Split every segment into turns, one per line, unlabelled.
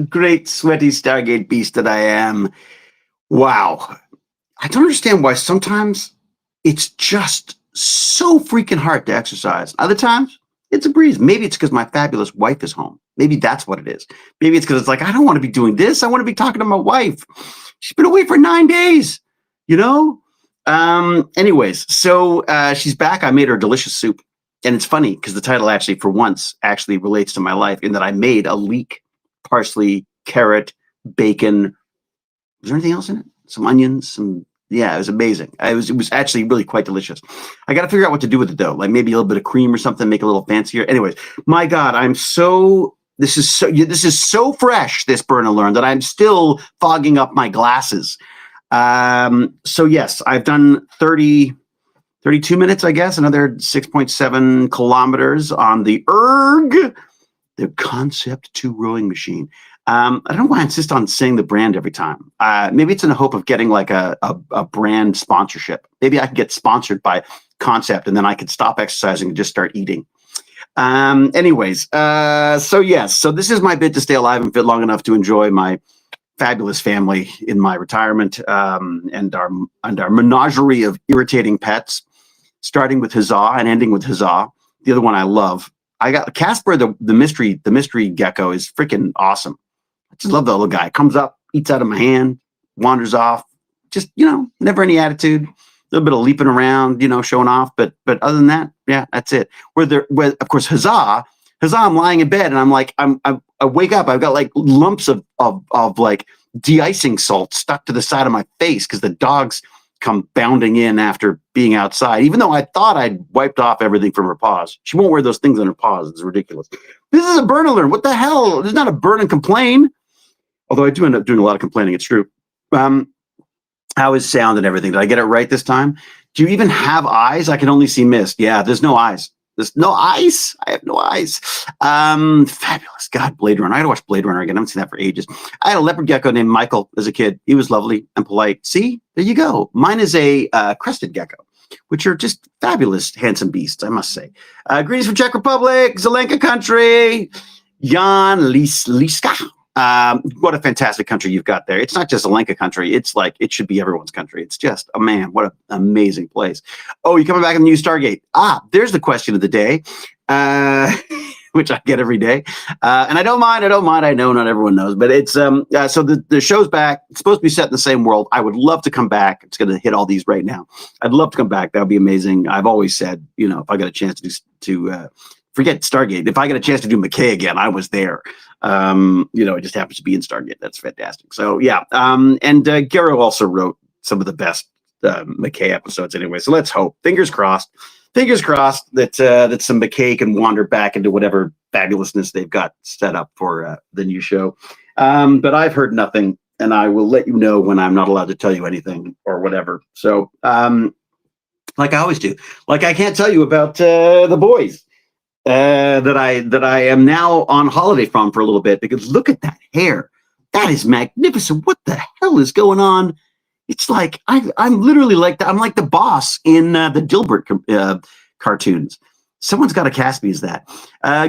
Great sweaty Stargate beast that I am. Wow. I don't understand why sometimes it's just so freaking hard to exercise. Other times it's a breeze. Maybe it's because my fabulous wife is home. Maybe that's what it is. Maybe it's because it's like, I don't want to be doing this. I want to be talking to my wife. She's been away for 9 days, you know? Anyways, so she's back. I made her delicious soup. And it's funny because the title actually, for once, actually relates to my life in that I made a leek, parsley, carrot, bacon. Was there anything else in it? Some onions, yeah, it was amazing. It was actually really quite delicious. I got to figure out what to do with it though, like maybe a little bit of cream or something, make it a little fancier. Anyways, my God, this is so fresh, this Burn and Learn, that I'm still fogging up my glasses. So yes, I've done 32 minutes, I guess, another 6.7 kilometers on the the Concept 2 rowing machine. I don't know why I insist on saying the brand every time. Maybe it's in the hope of getting like a brand sponsorship. Maybe I could get sponsored by Concept and then I could stop exercising and just start eating. Anyways, so yes, so this is my bit to stay alive and fit long enough to enjoy my fabulous family in my retirement, and our menagerie of irritating pets, starting with Huzzah and ending with Huzzah. The other one I love. I got Casper, the mystery gecko is freaking awesome. I just love the little guy. Comes up, eats out of my hand, wanders off. Just, never any attitude. A little bit of leaping around, showing off. But other than that, yeah, that's it. Where of course, Huzzah, I'm lying in bed and I'm like, I wake up. I've got like lumps of like de-icing salt stuck to the side of my face because the dogs come bounding in after being outside, even though I thought I'd wiped off everything from her paws. She won't wear those things on her paws. It's ridiculous. This is a burn and learn. What the hell? There's not a burn and complain. Although I do end up doing a lot of complaining. It's true. How is sound and everything? Did I get it right this time? Do you even have eyes? I can only see mist. Yeah, there's no eyes. There's no eyes. I have no eyes. Fabulous. God, Blade Runner. I gotta watch Blade Runner again. I haven't seen that for ages. I had a leopard gecko named Michael as a kid. He was lovely and polite. See, there you go. Mine is a crested gecko, which are just fabulous, handsome beasts, I must say. Greetings from Czech Republic, Zelenka country, Jan Liska. What a fantastic country you've got there. It's not just Zelenka country. It's like, it should be everyone's country. It's just, oh man, what an amazing place. Oh, you're coming back in the new Stargate. There's the question of the day, which I get every day. And I don't mind. I know not everyone knows, but it's, so the show's back. It's supposed to be set in the same world. I would love to come back. It's going to hit all these right now. I'd love to come back. That would be amazing. I've always said, if I got a chance to forget Stargate. If I get a chance to do McKay again, I was there. It just happens to be in Stargate. That's fantastic. So yeah. And Garrow also wrote some of the best McKay episodes anyway. So let's hope. Fingers crossed that some McKay can wander back into whatever fabulousness they've got set up for the new show. But I've heard nothing, and I will let you know when I'm not allowed to tell you anything or whatever. So like I always do. Like I can't tell you about the boys. That I am now on holiday from for a little bit, because look at that hair. That is magnificent. What the hell is going on? It's like I'm literally like I'm like the boss in the Dilbert cartoons. Someone's got to cast me as that.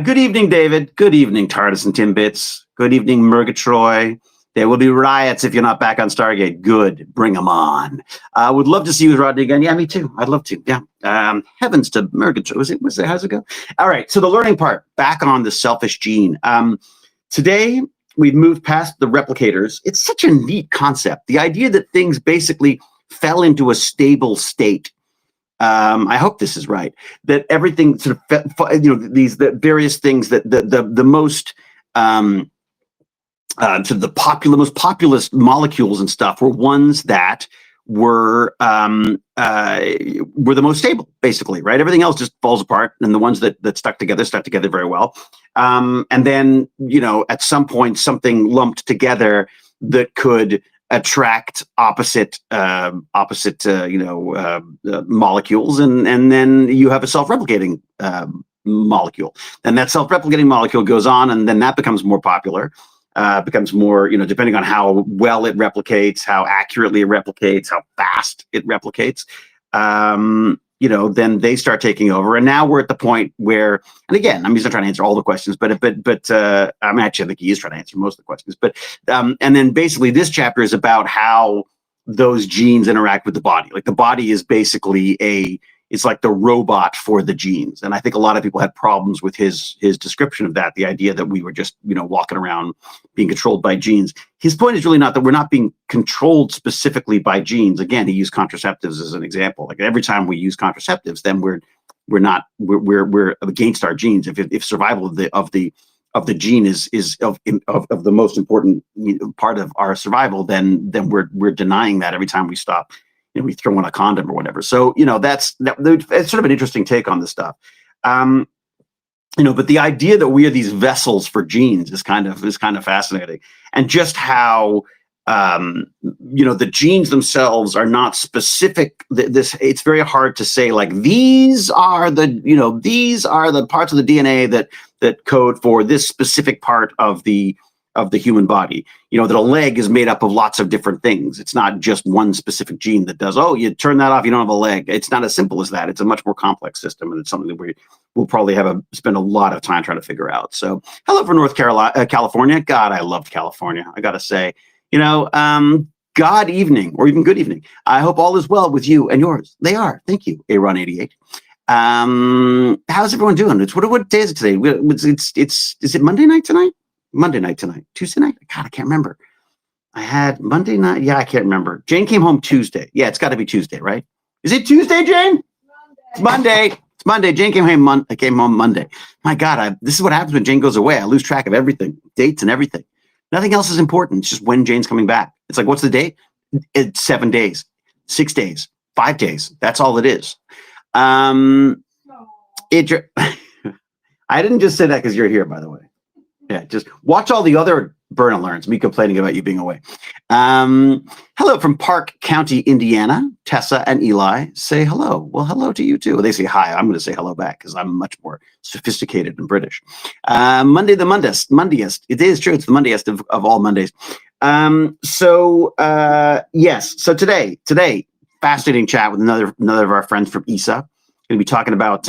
Good evening, David. Good evening, TARDIS and Timbits. Good evening, Murgatroyd. There will be riots if you're not back on Stargate. Good. Bring them on. I would love to see you with Rodney again. Yeah, me too. I'd love to. Yeah. Heavens to Murgatroyd. How's it go? All right. So the learning part, back on the selfish gene. Today, we've moved past the replicators. It's such a neat concept. The idea that things basically fell into a stable state. I hope this is right. That everything sort of, the various things that the most, to the most populous molecules and stuff were ones that were the most stable, basically, right? Everything else just falls apart, and the ones that stuck together very well. And then, at some point, something lumped together that could attract opposite molecules, and then you have a self-replicating molecule, and that self-replicating molecule goes on, and then that becomes more popular. Becomes more, depending on how well it replicates, how accurately it replicates, how fast it replicates. then they start taking over. And now we're at the point where, and again, I'm not trying to answer all the questions, but I mean, actually, I think he is trying to answer most of the questions. But and then basically this chapter is about how those genes interact with the body. Like the body is basically it's like the robot for the genes. And I think a lot of people had problems with his description of that, the idea that we were just, walking around being controlled by genes. His point is really not that we're not being controlled specifically by genes. Again, he used contraceptives as an example. Like every time we use contraceptives, then we're against our genes. If survival of the gene is of the most important part of our survival, then we're denying that every time we stop. We throw in a condom or whatever. So, it's sort of an interesting take on this stuff. But the idea that we are these vessels for genes is kind of fascinating. And just how, the genes themselves are not specific. It's very hard to say, like, these are the parts of the DNA that code for this specific part of the human body. That a leg is made up of lots of different things. It's not just one specific gene that does, you turn that off, you don't have a leg. It's not as simple as that. It's a much more complex system, and it's something that we'll probably spend a lot of time trying to figure out. So hello from North Carolina, California. God, I loved California. I got to say, God evening, or even good evening. I hope all is well with you and yours. They are. Thank you, Aaron88. How's everyone doing? What day is it today? Is it Monday night tonight? Monday night tonight, Tuesday night. God, I can't remember. I had Monday night. Yeah, I can't remember. Jane came home Tuesday. Yeah, it's got to be Tuesday, right? Is it Tuesday, Jane? Monday. It's Monday. Jane came home Monday. My God, this is what happens when Jane goes away. I lose track of everything, dates and everything. Nothing else is important. It's just when Jane's coming back. It's like, what's the date? It's 7 days, 6 days, 5 days. That's all it is. I didn't just say that because you're here, by the way. Yeah, just watch all the other Burn&Learns, me complaining about you being away. Hello from Park County, Indiana. Tessa and Eli say hello. Well, hello to you too. They say hi. I'm going to say hello back because I'm much more sophisticated and British. Monday the Mondayest. It is true. It's the Mondayest of all Mondays. Yes. So today, fascinating chat with another of our friends from ESA. Going to be talking about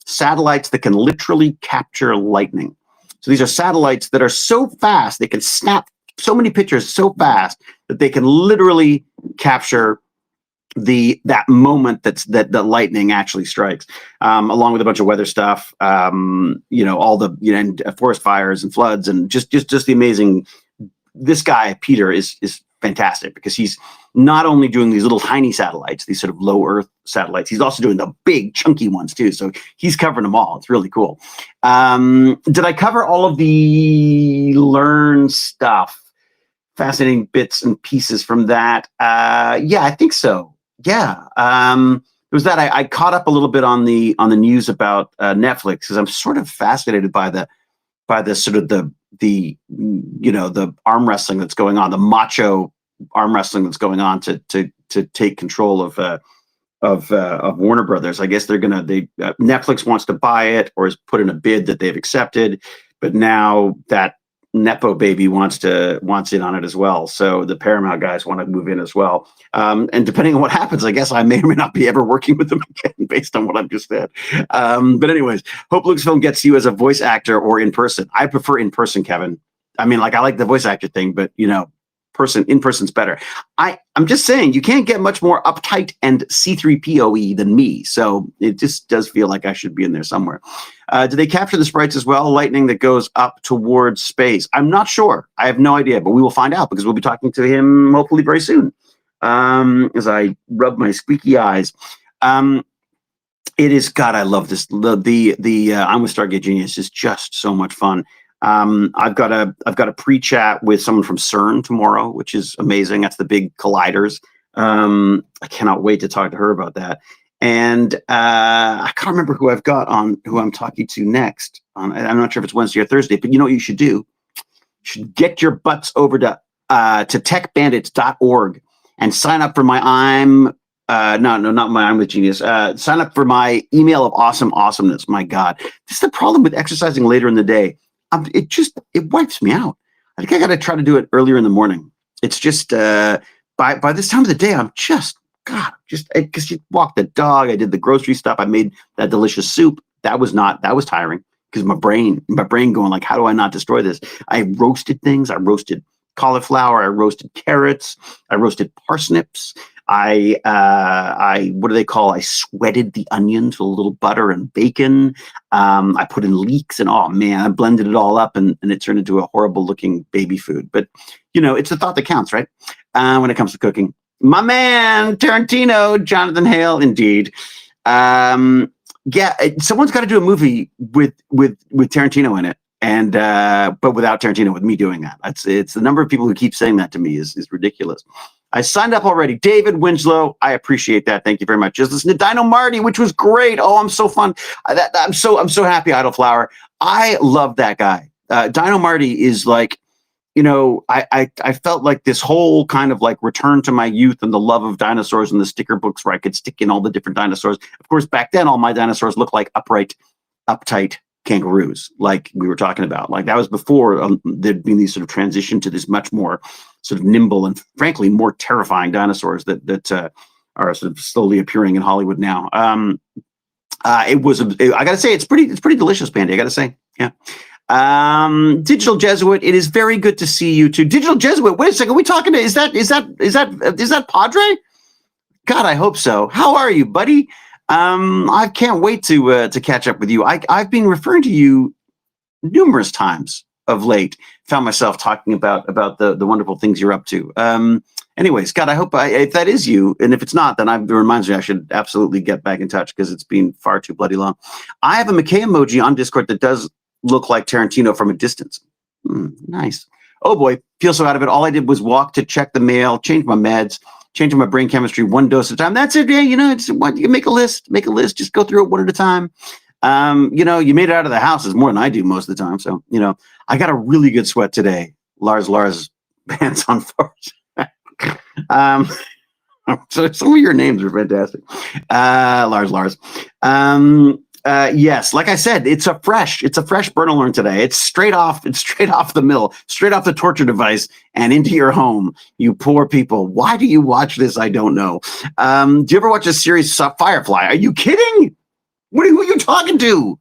satellites that can literally capture lightning. So these are satellites that are so fast, they can snap so many pictures so fast that they can literally capture that moment that the lightning actually strikes, along with a bunch of weather stuff, all the and forest fires and floods and just the amazing. This guy Peter is fantastic because he's not only doing these little tiny satellites, these sort of low Earth satellites, he's also doing the big chunky ones too. So he's covering them all. It's really cool. Did I cover all of the Learn stuff? Fascinating bits and pieces from that. Yeah, I think so. Yeah. It was that I caught up a little bit on the news about Netflix because I'm sort of fascinated by the sort of the arm wrestling that's going on, the macho arm wrestling that's going on to take control of Warner Brothers. I guess Netflix wants to buy it or has put in a bid that they've accepted, but now that Nepo baby wants in on it as well. So the Paramount guys want to move in as well. And depending on what happens, I guess I may or may not be ever working with them again based on what I've just said. But anyways, hope Lucasfilm gets you as a voice actor or in person. I prefer in person, Kevin. I mean, like I like the voice actor thing, but in person's better. I'm just saying you can't get much more uptight and C3POE than me. So it just does feel like I should be in there somewhere. Do they capture the sprites as well? Lightning that goes up towards space. I'm not sure. I have no idea, but we will find out because we'll be talking to him hopefully very soon. As I rub my squeaky eyes. It is, God, I love this. I'm with Stargate Genius is just so much fun. I've got a pre-chat with someone from CERN tomorrow, which is amazing. That's the big colliders. I cannot wait to talk to her about that. And I can't remember who I've got on, who I'm talking to next. I'm not sure if it's Wednesday or Thursday, but you know what you should do? You should get your butts over to techbandits.org and sign up for my I'm with Genius. Sign up for my email of awesomeness. My God, this is the problem with exercising later in the day. It wipes me out. I think I got to try to do it earlier in the morning. It's just by this time of the day, I'm just God, just because you walked the dog, I did the grocery stuff, I made that delicious soup. That was tiring because my brain going like, how do I not destroy this? I roasted things. I roasted cauliflower. I roasted carrots. I roasted parsnips. I what do they call? I sweated the onions with a little butter and bacon. I put in leeks and oh man, I blended it all up and it turned into a horrible looking baby food. But it's the thought that counts, right? When it comes to cooking. My man, Tarantino, Jonathan Hale, indeed. Yeah, someone's got to do a movie with Tarantino in it, and but without Tarantino, with me doing that. It's the number of people who keep saying that to me is ridiculous. I signed up already. David Winslow, I appreciate that. Thank you very much. Just listen to Dino Marty, which was great. Oh, I'm so fun. I'm so happy. Idle Flower. I love that guy. Dino Marty is like, I felt like this whole kind of like return to my youth and the love of dinosaurs and the sticker books where I could stick in all the different dinosaurs. Of course, back then, all my dinosaurs looked like uptight kangaroos, like we were talking about. Like that was before there'd been these sort of transition to this much more sort of nimble and frankly more terrifying dinosaurs that are sort of slowly appearing in Hollywood now. I gotta say, it's pretty delicious, Pandy. I gotta say, yeah. Digital Jesuit, it is very good to see you too. Digital Jesuit, wait a second, are we talking to is that Padre? God, I hope so. How are you, buddy? I can't wait to catch up with you. I've been referring to you numerous times of late. Found myself talking about the wonderful things you're up to. Anyways, God, I hope if that is you, and if it's not, then it reminds me I should absolutely get back in touch because it's been far too bloody long. I have a McKay emoji on Discord that does look like Tarantino from a distance. Nice. Oh boy, feel so out of it. All I did was walk to check the mail, change my meds, changing my brain chemistry one dose at a time. That's it. Yeah, it's what you make a list, just go through it one at a time. You made it out of the house is more than I do most of the time. So, I got a really good sweat today. Lars pants on force. So some of your names are fantastic. Lars. Yes, like I said, it's a fresh Burn&Learn today. It's straight off the mill, straight off the torture device and into your home. You poor people. Why do you watch this? I don't know. Do you ever watch a series Firefly? Are you kidding? Who are you talking to?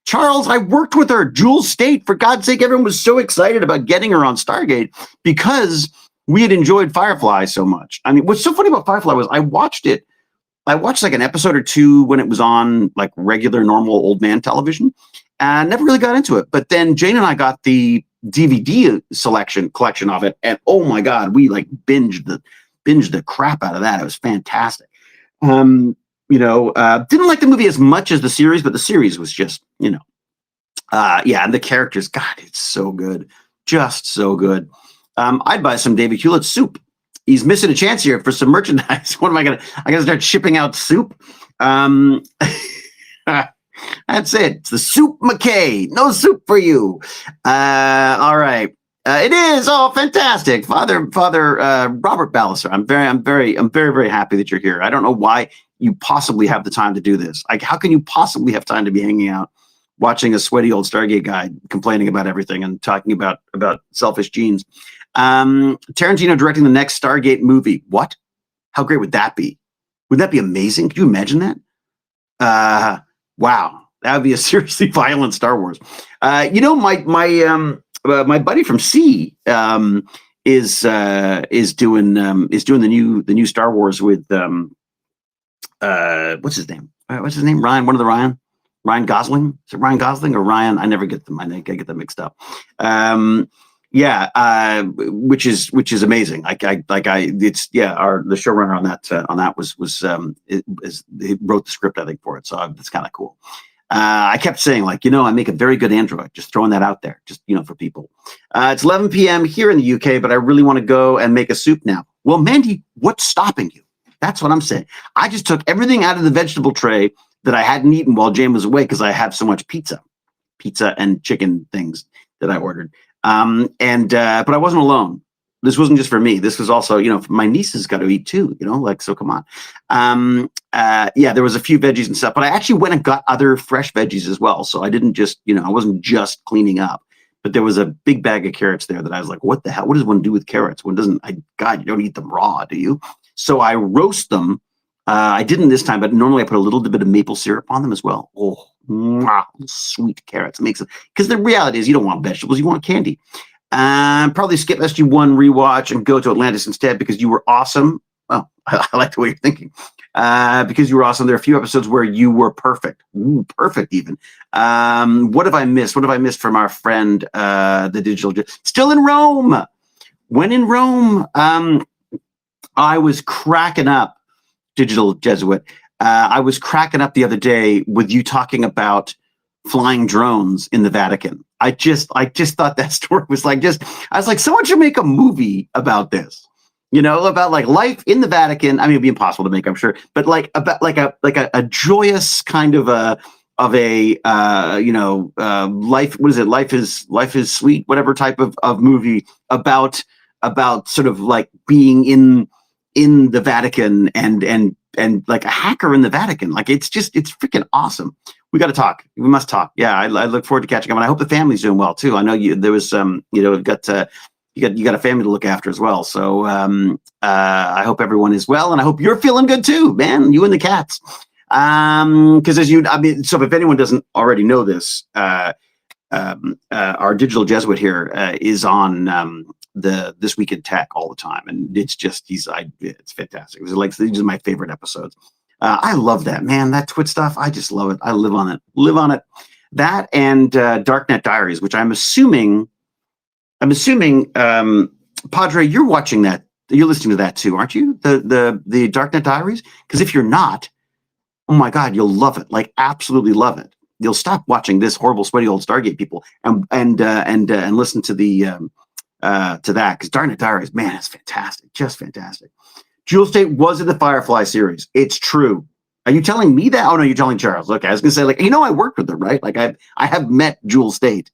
Charles, I worked with her. Jules State, for God's sake, everyone was so excited about getting her on Stargate because we had enjoyed Firefly so much. I mean, what's so funny about Firefly was I watched like an episode or two when it was on like regular, normal old man television and never really got into it. But then Jane and I got the DVD collection of it. And oh my God, we like binged the crap out of that. It was fantastic. Didn't like the movie as much as the series, but the series was just, and the characters, God, it's so good. Just so good. I'd buy some David Hewlett soup. He's missing a chance here for some merchandise. What am I gotta start shipping out soup? That's it. It's the Soup McKay. No soup for you. All right. It is. Oh, fantastic. Father, Robert Ballister. I'm very, very happy that you're here. I don't know why you possibly have the time to do this. Like, how can you possibly have time to be hanging out, watching a sweaty old Stargate guy complaining about everything and talking about selfish genes? Tarantino directing the next Stargate movie. What? How great would that be? Would that be amazing? Could you imagine that? Wow. That would be a seriously violent Star Wars. My buddy from C is doing the new Star Wars with what's his name? Ryan. One of the Ryan Gosling. Is it Ryan Gosling or Ryan? I never get them. I get them mixed up. Which is amazing. The showrunner on that was he wrote the script, I think, for it. So it's kind of cool. I kept saying, I make a very good android, just throwing that out there, just, for people. It's 11 p.m. here in the UK, but I really want to go and make a soup now. Well, Mandy, what's stopping you? That's what I'm saying. I just took everything out of the vegetable tray that I hadn't eaten while Jane was away because I have so much pizza and chicken things that I ordered. But I wasn't alone. This wasn't just for me. This was also, my nieces got to eat too, so come on. There was a few veggies and stuff, but I actually went and got other fresh veggies as well. So I didn't just, I wasn't just cleaning up, but there was a big bag of carrots there that I was like, what the hell? What does one do with carrots? God, you don't eat them raw, do you? So I roast them. I didn't this time, but normally I put a little bit of maple syrup on them as well. Oh, mwah, sweet carrots. It makes it, because the reality is you don't want vegetables, you want candy. Probably skip SG1 rewatch and go to Atlantis instead because you were awesome. Well, I like the way you're thinking. Because you were awesome. There are a few episodes where you were perfect. Ooh, perfect even. What have I missed? What have I missed from our friend, the digital? Still in Rome. When in Rome, I was cracking up, digital Jesuit. I was cracking up the other day with you talking about flying drones in the Vatican. I just thought that story was like I was like, someone should make a movie about this, about like life in the Vatican. I mean, it'd be impossible to make, I'm sure, but like about like a joyous kind of life. What is it? Life is sweet, whatever type of movie about sort of like being in the Vatican and like a hacker in the Vatican. Like it's freaking awesome. We got to talk. We must talk. Yeah, I look forward to catching up, and I hope the family's doing well too. I know there was you got a family to look after as well. So I hope everyone is well, and I hope you're feeling good too, man. You and the cats. Because so if anyone doesn't already know this, our digital Jesuit here is on This Week in Tech all the time, and it's just it's fantastic. It was like these are my favorite episodes. I love that, man. That Twit stuff, I just love it. I live on it. That and Darknet Diaries, which I'm assuming, Padre, you're watching that. You're listening to that too, aren't you? The Darknet Diaries? Because if you're not, oh my God, you'll love it. Like absolutely love it. You'll stop watching this horrible, sweaty old Stargate people and listen to the to that, because Darknet Diaries, man, it's fantastic, just fantastic. Jewel State was in the Firefly series. It's true. Are you telling me that? Oh no, you're telling Charles. Okay, I was gonna say, like, I worked with her, right? Like I have met Jewel State.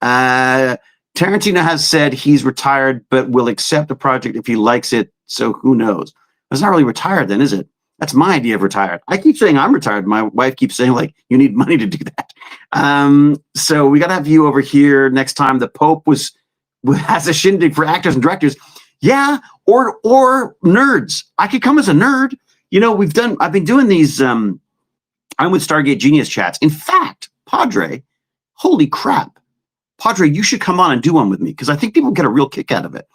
Tarantino has said he's retired, but will accept a project if he likes it. So who knows? It's not really retired, then, is it? That's my idea of retired. I keep saying I'm retired. My wife keeps saying, like, you need money to do that. So we got to have you over here next time. The Pope has a shindig for actors and directors. Yeah, or nerds. I could come as a nerd. I've been doing these. I'm with Stargate Genius chats. In fact, Padre, holy crap, Padre, you should come on and do one with me because I think people get a real kick out of it.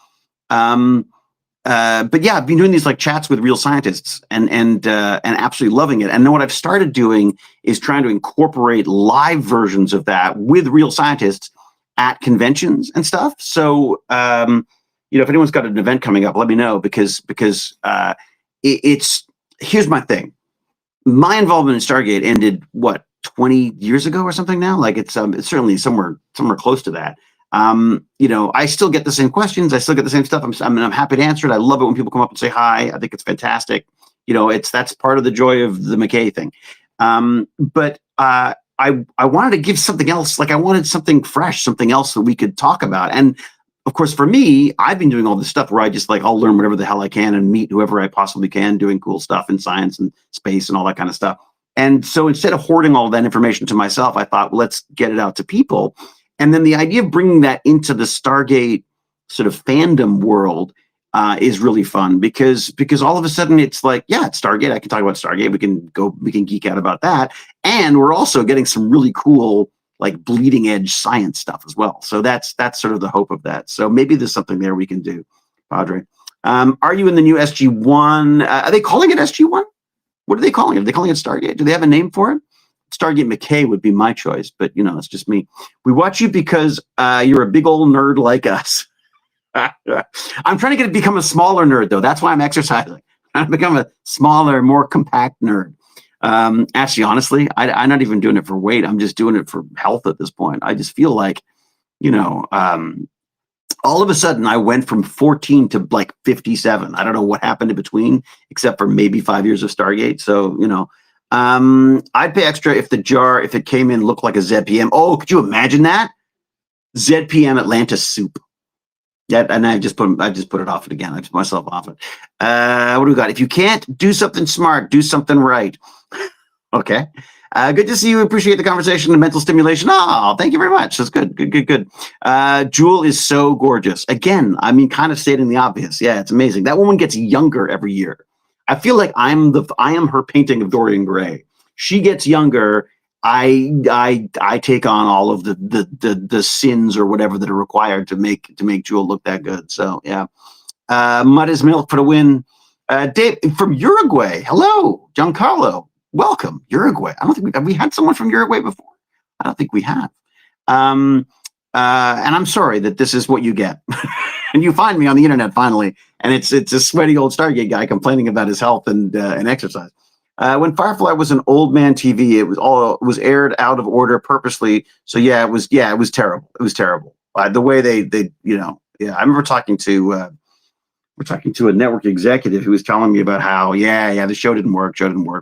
But yeah, I've been doing these like chats with real scientists and absolutely loving it. And then what I've started doing is trying to incorporate live versions of that with real scientists at conventions and stuff. So, if anyone's got an event coming up, let me know because here's my thing. My involvement in Stargate ended 20 years ago or something now. Like it's certainly somewhere close to that. I still get the same questions. I still get the same stuff. I'm happy to answer it. I love it when people come up and say hi. I think it's fantastic. That's part of the joy of the McKay thing. But I wanted to give something else. Like I wanted something fresh, something else that we could talk about. And of course, for me, I've been doing all this stuff where I just I'll learn whatever the hell I can and meet whoever I possibly can, doing cool stuff in science and space and all that kind of stuff. And so instead of hoarding all that information to myself, I thought, well, let's get it out to people. And then the idea of bringing that into the Stargate sort of fandom world is really fun because all of a sudden it's like, yeah, it's Stargate. I can talk about Stargate. We can geek out about that. And we're also getting some really cool, like bleeding edge science stuff as well. So that's sort of the hope of that. So maybe there's something there we can do, Padre. Are you in the new SG1? Are they calling it SG1? What are they calling it? Are they calling it Stargate? Do they have a name for it? Stargate McKay would be my choice, but it's just me. We watch you because you're a big old nerd like us. I'm trying to become a smaller nerd though. That's why I'm exercising. I'm trying to become a smaller, more compact nerd. Actually, honestly, I'm not even doing it for weight. I'm just doing it for health at this point. I just feel like, all of a sudden I went from 14 to like 57. I don't know what happened in between, except for maybe 5 years of Stargate. So, I'd pay extra if it came in, looked like a ZPM. Oh, could you imagine that? ZPM Atlantis soup. Yeah, and I just put it off it again. I put myself off it. What do we got? If you can't do something smart, do something right. Okay. Good to see you. Appreciate the conversation and mental stimulation. Oh, thank you very much. That's good. Good. Jewel is so gorgeous. Again, I mean, kind of stating the obvious. Yeah, it's amazing. That woman gets younger every year. I feel like I am her painting of Dorian Gray. She gets younger. I take on all of the sins or whatever that are required to make Jewel look that good. So yeah. Mud is milk for the win. Dave from Uruguay. Hello, Giancarlo. Welcome, Uruguay. I don't think have we had someone from Uruguay before. I don't think we have. And I'm sorry that this is what you get. And you find me on the internet finally, and it's a sweaty old Stargate guy complaining about his health and exercise. When Firefly was an old man TV, it was aired out of order purposely. So yeah, it was terrible. It was terrible. The way they yeah. I remember talking to. We're talking to a network executive who was telling me about how, the show didn't work.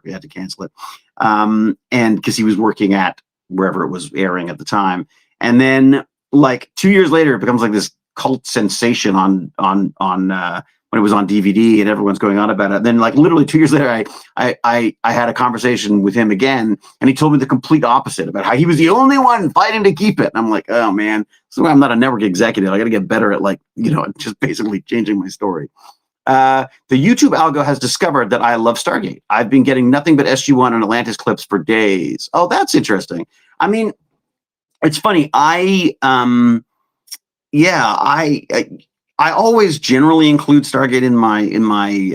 We had to cancel it. And because he was working at wherever it was airing at the time. And then like 2 years later, it becomes like this cult sensation on when it was on DVD and everyone's going on about it. And then like literally 2 years later, I had a conversation with him again, and he told me the complete opposite about how he was the only one fighting to keep it. And I'm like, oh man, so I'm not a network executive. I got to get better at just basically changing my story. The YouTube algo has discovered that I love Stargate. I've been getting nothing but SG1 and Atlantis clips for days. Oh, that's interesting. I mean, it's funny. I always generally include Stargate in my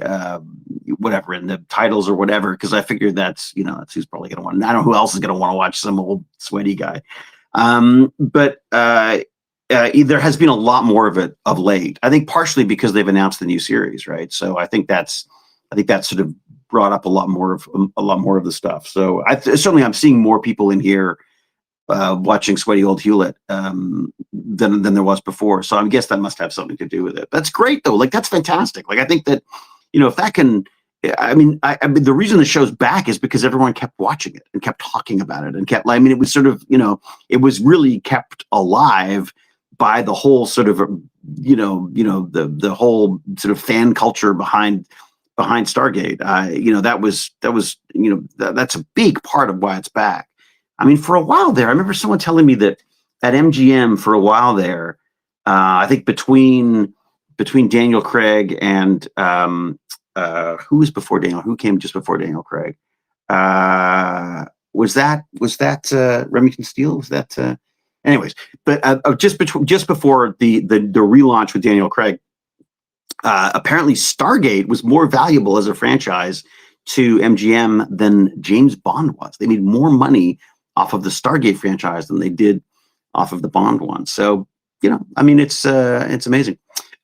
whatever, in the titles or whatever, because I figure that's who's probably going to want. I don't know who else is going to want to watch some old sweaty guy. But there has been a lot more of it of late. I think partially because they've announced the new series, right? So I think that's sort of brought up a lot more of the stuff. So certainly I'm seeing more people in here watching sweaty old Hewlett than there was before. So I guess that must have something to do with it. That's great though. Like that's fantastic. Like I think that if that can. I mean, the reason the show's back is because everyone kept watching it and kept talking about it and kept. I mean, it was sort of it was really kept alive by the whole sort of the whole sort of fan culture behind Stargate. That's a big part of why it's back. I mean, for a while there, I remember someone telling me that at MGM for a while there, I think between Daniel Craig and who was before Daniel? Who came just before Daniel Craig? Was that Remington Steele? Was that? Anyways, but just before the relaunch with Daniel Craig, apparently Stargate was more valuable as a franchise to MGM than James Bond was. They made more money off of the Stargate franchise than they did off of the Bond one. So I mean, it's amazing.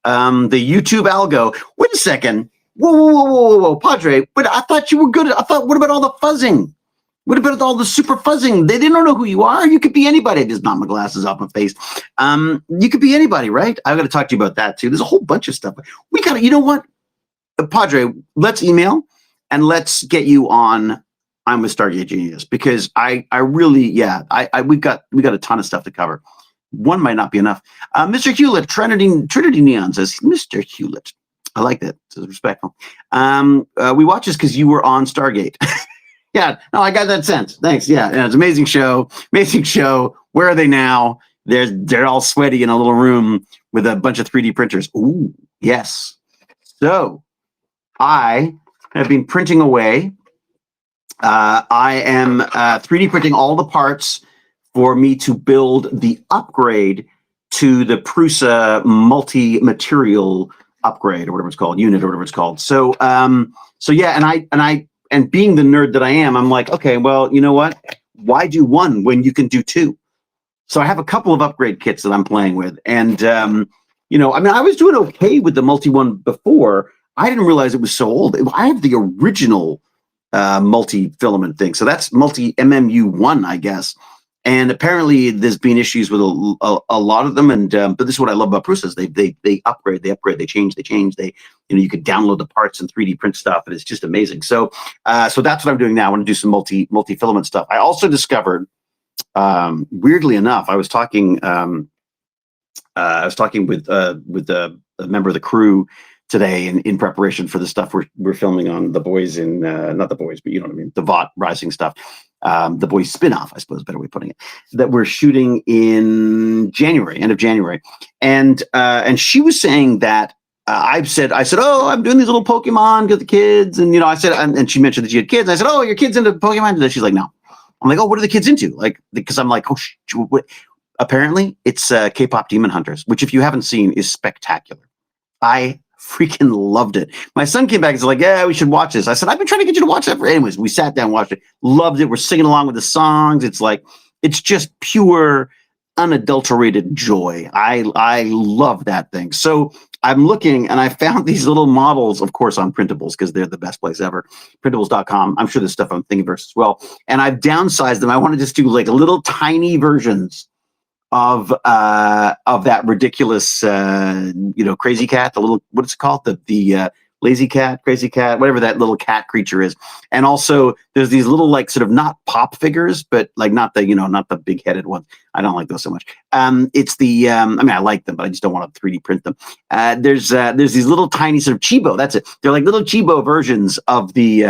The YouTube algo. Wait a second. Whoa, Padre. But I thought you were good. What about all the fuzzing? What about all the super fuzzing? They don't know who you are. You could be anybody. I just knocked my glasses off my face. You could be anybody, right? I've got to talk to you about that too. There's a whole bunch of stuff. We got to, you know what? Padre, let's email and let's get you on I'm a Stargate Genius, because I really, we've got a ton of stuff to cover. One might not be enough. Mr. Hewlett, Trinity Neon says, Mr. Hewlett. I like that. It's respectful. We watch this because you were on Stargate. Yeah, no, I got that sense. Thanks. Yeah, it's an amazing show. Amazing show. Where are they now? They're all sweaty in a little room with a bunch of 3D printers. Ooh, yes. So I have been printing away. I am 3D printing all the parts for me to build the upgrade to the Prusa multi-material upgrade, or whatever it's called, unit, or whatever it's called. So yeah, and being the nerd that I am, I'm like, okay, well, you know what? Why do one when you can do two? So I have a couple of upgrade kits that I'm playing with, and I mean, I was doing okay with the multi one before. I didn't realize it was so old. I have the original multi-filament thing, so that's multi MMU1, I guess. And apparently, there's been issues with a lot of them. And but this is what I love about Prusa: they upgrade, they change. You could download the parts and 3D print stuff, and it's just amazing. So that's what I'm doing now. I want to do some multi-filament stuff. I also discovered, weirdly enough, I was talking with a member of the crew today in preparation for the stuff we're filming on The Boys in not The Boys, but you know what I mean, the Vought Rising stuff. The Boys spinoff, I suppose, better way of putting it, that we're shooting in January, end of January. And she was saying that I said, oh, I'm doing these little Pokemon with the kids. And, I said, and she mentioned that she had kids. And I said, oh, your kid's into Pokemon? And she's like, no. I'm like, oh, what are the kids into? Like, because I'm like, oh, what? Apparently it's K-pop Demon Hunters, which if you haven't seen is spectacular. I freaking loved it. My son came back and was like, yeah, we should watch this. I said, I've been trying to get you to watch that. Anyways, we sat down and watched it. Loved it. We're singing along with the songs. It's just pure, unadulterated joy. I love that thing. So I'm looking and I found these little models, of course, on Printables because they're the best place ever. Printables.com. I'm sure there's stuff on Thingiverse as well. And I've downsized them. I want to just do like little tiny versions of that ridiculous crazy cat, the little, what's it called, the lazy cat, crazy cat, whatever that little cat creature is. And also there's these little like sort of not pop figures, but like not the big headed ones. I don't like those so much. It's the I like them, but I just don't want to 3D print them. There's these little tiny sort of Chibo. That's it. They're like little Chibo versions of the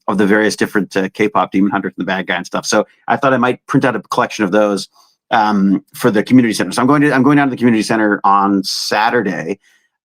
various different K-pop Demon Hunters and the bad guy and stuff. So I thought I might print out a collection of those for the community center. So I'm going down to the community center on Saturday.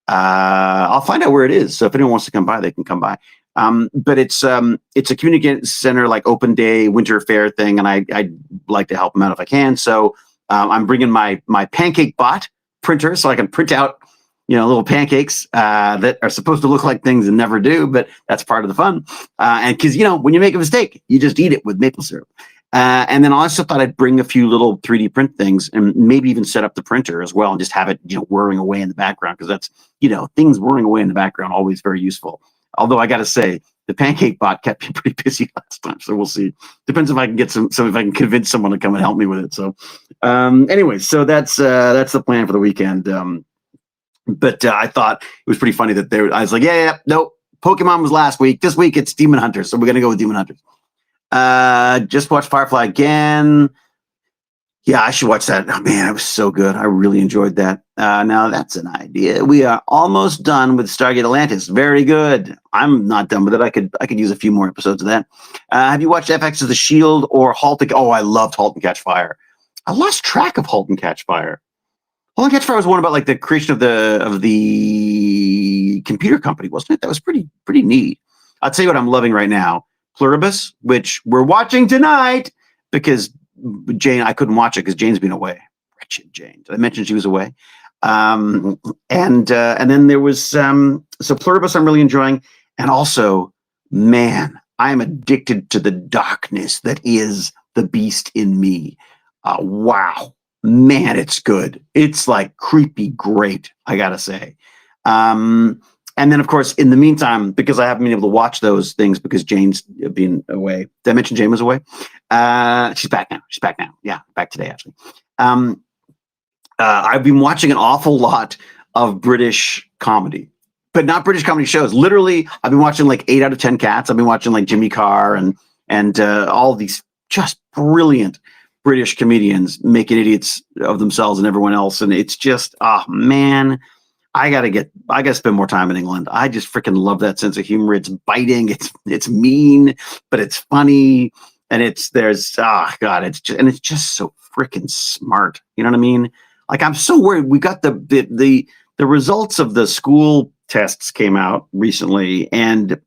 I'll find out where it is. So if anyone wants to come by, they can come by. But it's a community center, like open day, winter fair thing. And I'd like to help them out if I can. So I'm bringing my pancake bot printer so I can print out, little pancakes that are supposed to look like things and never do, but that's part of the fun. And because, when you make a mistake, you just eat it with maple syrup. And then I also thought I'd bring a few little 3D print things and maybe even set up the printer as well and just have it, whirring away in the background because that's, things whirring away in the background, always very useful. Although I got to say, the pancake bot kept me pretty busy last time, so we'll see. Depends if I can get if I can convince someone to come and help me with it. So, anyway, so that's the plan for the weekend. But I thought it was pretty funny that I was like, no, Pokemon was last week. This week it's Demon Hunters, so we're gonna go with Demon Hunters. Just watched Firefly again. Yeah, I should watch that. Oh man, it was so good. I really enjoyed that. Now that's an idea. We are almost done with Stargate Atlantis. Very good. I'm not done with it. I could use a few more episodes of that. Have you watched FX's The Shield or Halt? Oh, I loved Halt and Catch Fire. I lost track of Halt and Catch Fire. Halt and Catch Fire was one about like the creation of the computer company, wasn't it? That was pretty neat. I'll tell you what I'm loving right now. Pluribus, which we're watching tonight because Jane, I couldn't watch it because Jane's been away. Wretched Jane. Did I mention she was away? And then there was so Pluribus I'm really enjoying. And also, man, I am addicted to the darkness that is the beast in me. Wow. Man, it's good. It's like creepy great, I gotta say. And then, of course, in the meantime, because I haven't been able to watch those things because Jane's been away. Did I mention Jane was away? She's back now. Yeah, back today, actually. I've been watching an awful lot of British comedy, but not British comedy shows. Literally, I've been watching like 8 out of 10 Cats. I've been watching like Jimmy Carr and all these just brilliant British comedians making idiots of themselves and everyone else. And it's just, man. I gotta spend more time in England. I just freaking love that sense of humor. It's biting, it's mean, but it's funny, and it's just so freaking smart. You know what I mean? Like I'm so worried. We got the results of the school tests came out recently, and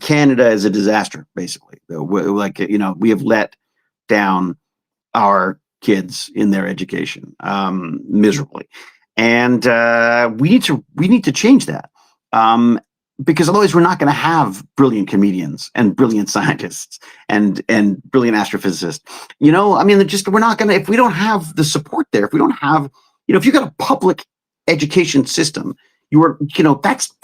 Canada is a disaster. Basically, we have let down our kids in their education miserably. And we need to change that because otherwise we're not going to have brilliant comedians and brilliant scientists and brilliant astrophysicists. We're not going to, if we don't have the support there, if we don't have, if you've got a public education system, that's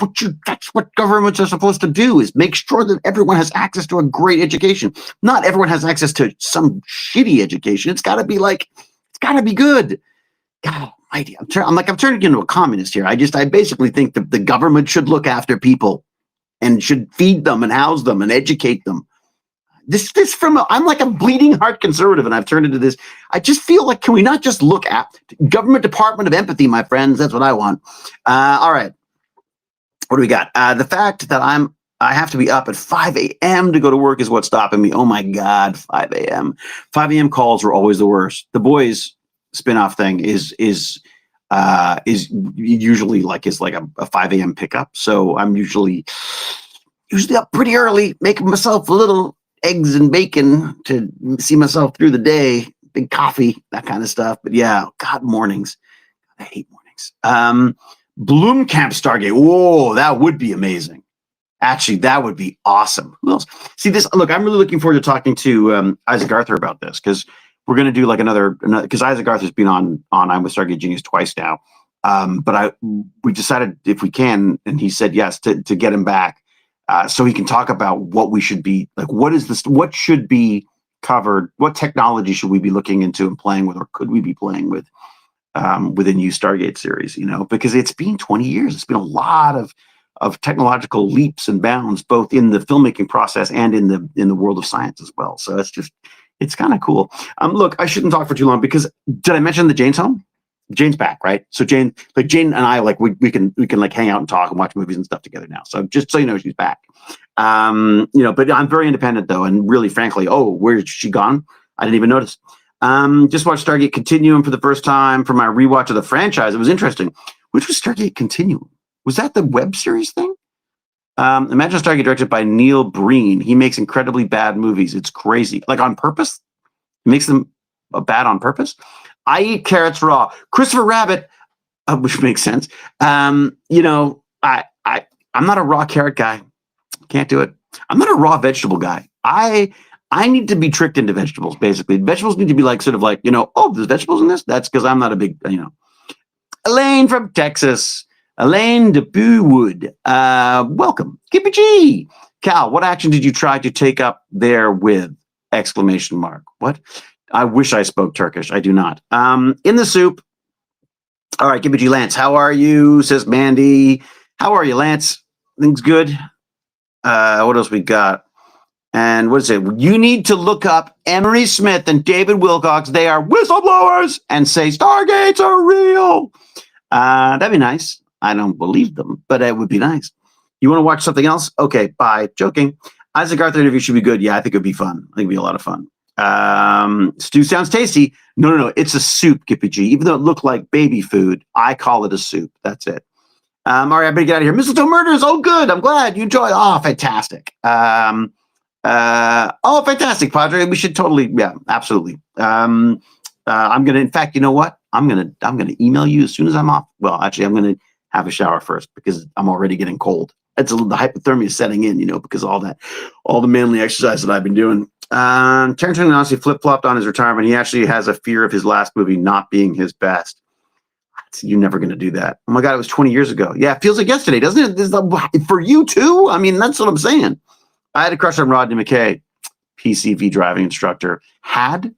what governments are supposed to do, is make sure that everyone has access to a great education. Not everyone has access to some shitty education. It's got to be good. God almighty, I'm turning into a communist here. I basically think that the government should look after people and should feed them and house them and educate them. I'm like a bleeding heart conservative, and I've turned into this. I just feel like, can we not just look at government department of empathy, my friends? That's what I want. All right. What do we got? The fact that I have to be up at 5 a.m. to go to work is what's stopping me. Oh my God, 5 a.m. 5 a.m. calls are always the worst. The boys spinoff thing is usually like a 5 a.m. pickup. So I'm usually up pretty early, making myself a little eggs and bacon to see myself through the day, big coffee, that kind of stuff. But yeah, God, mornings. I hate mornings. Bloomcamp Stargate. Whoa, that would be amazing. Actually, that would be awesome. Who else? See this? Look, I'm really looking forward to talking to Isaac Arthur about this, because we're going to do like another, because Isaac Arthur's been on I'm with Stargate Genius twice now. But we decided if we can, and he said yes, to get him back, so he can talk about what we should be like. What should be covered? What technology should we be looking into and playing with, or could we be playing with a new Stargate series? Because it's been 20 years. It's been a lot of technological leaps and bounds, both in the filmmaking process and in the world of science as well. So it's kind of cool. Look, I shouldn't talk for too long, because did I mention that Jane's home? Jane's back, right? So Jane and I, like we can like hang out and talk and watch movies and stuff together now. So just so you know, she's back. But I'm very independent though, and really, frankly, where's she gone? I didn't even notice. Just watched Stargate Continuum for the first time for my rewatch of the franchise. It was interesting. Which was Stargate Continuum? Was that the web series thing? Imagine Stargate, directed by Neil Breen. He makes incredibly bad movies. It's crazy. Like on purpose? He makes them bad on purpose? I eat carrots raw. Christopher Rabbit, which makes sense. I'm not a raw carrot guy. Can't do it. I'm not a raw vegetable guy. I need to be tricked into vegetables, basically. Vegetables need to be like, sort of like, there's vegetables in this? That's because I'm not a big, Elaine from Texas. Elaine DeBoowood. Welcome. Kippy G. Cal, what action did you try to take up there with? ! What? I wish I spoke Turkish. I do not. In the soup. All right, Kippy G. Lance, how are you? Says Mandy. How are you, Lance? Things good? What else we got? And what is it? You need to look up Emery Smith and David Wilcox. They are whistleblowers, and say Stargates are real. That'd be nice. I don't believe them, but it would be nice. You want to watch something else? Okay, bye. Joking. Isaac Arthur interview should be good. Yeah, I think it'd be fun. I think it'd be a lot of fun. Stew sounds tasty. No. It's a soup, Kippy G. Even though it looked like baby food, I call it a soup. That's it. All right, I better get out of here. Mistletoe Murders. Oh, good. I'm glad you enjoyed. Oh, fantastic. Fantastic, Padre. We should totally, yeah, absolutely. I'm gonna, in fact, you know what? I'm gonna email you as soon as I'm off. Well, actually, I'm gonna have a shower first, because I'm already getting cold. The hypothermia is setting in, because all the manly exercise that I've been doing. Terrence honestly flip-flopped on his retirement. He actually has a fear of his last movie not being his best. You're never going to do that. Oh my God, it was 20 years ago. Yeah, it feels like yesterday, doesn't it? For you too? I mean, that's what I'm saying. I had a crush on Rodney McKay, PCV driving instructor. Had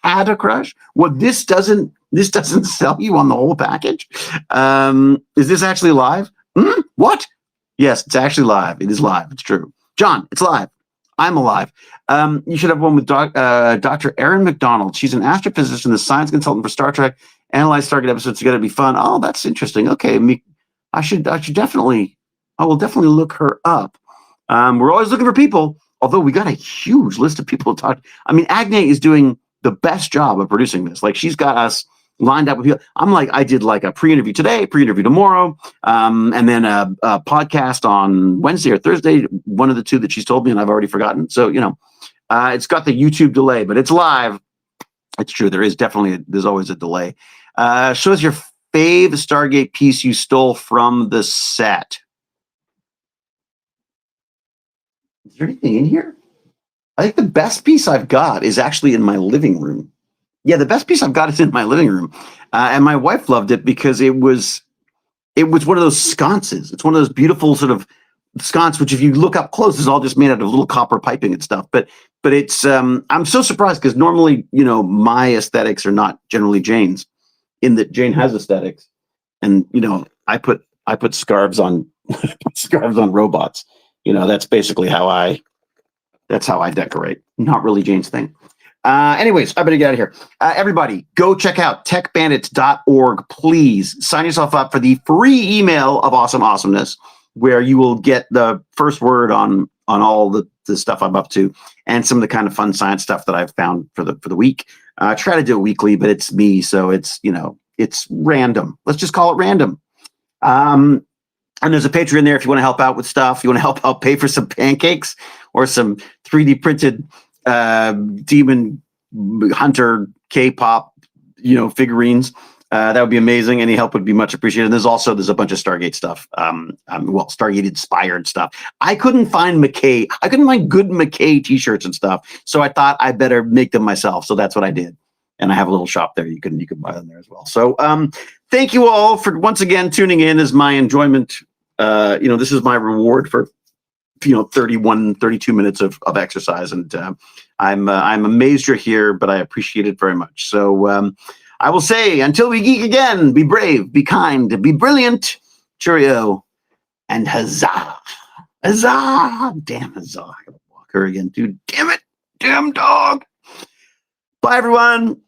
a crush? Well, this doesn't sell you on the whole package. Is this actually live? What? Yes, it's actually live. It is live. It's true. John, it's live. I'm alive. You should have one with Dr. Erin McDonald. She's an astrophysicist and the science consultant for Star Trek. Analyze Stargate episodes together. It'd be fun. Oh, that's interesting. Okay, I will definitely look her up. We're always looking for people, although we got a huge list of people to talk. I mean, Agne is doing the best job of producing this. Like, she's got us lined up with people. I did like a pre-interview today, pre-interview tomorrow, and then a podcast on Wednesday or Thursday, one of the two that she's told me, and I've already forgotten. So, it's got the YouTube delay, but it's live. It's true. There's always a delay. Show us your fave Stargate piece you stole from the set. Is there anything in here? I think the best piece I've got is actually in my living room. Yeah, the best piece I've got is in my living room. And my wife loved it because it was one of those sconces. It's one of those beautiful sort of sconce, which if you look up close is all just made out of little copper piping and stuff. But it's I'm so surprised, because normally, my aesthetics are not generally Jane's, in that Jane has aesthetics. And, I put scarves on scarves on robots. That's basically how I decorate. Not really Jane's thing. Anyways, I better get out of here. Everybody, go check out techbandits.org. Please sign yourself up for the free email of awesome awesomeness. where you will get the first word on all the stuff I'm up to, and some of the kind of fun science stuff that I've found for the week. I try to do it weekly, but it's me, so it's it's random. Let's just call it random. And there's a Patreon there if you want to help out with stuff. You want to help out pay for some pancakes or some 3D printed demon hunter K-pop figurines. That would be amazing. Any help would be much appreciated. And there's a bunch of Stargate stuff. Stargate inspired stuff. I couldn't find good McKay t-shirts and stuff. So I thought I better make them myself. So that's what I did. And I have a little shop there. You can buy them there as well. So thank you all for once again tuning in as my enjoyment. This is my reward for 32 minutes of exercise. And I'm amazed you're here, but I appreciate it very much. So I will say, until we geek again, be brave, be kind, be brilliant. Cheerio, and huzzah. Huzzah. Damn, huzzah. I gotta walk her again, dude. Damn it. Damn dog. Bye, everyone.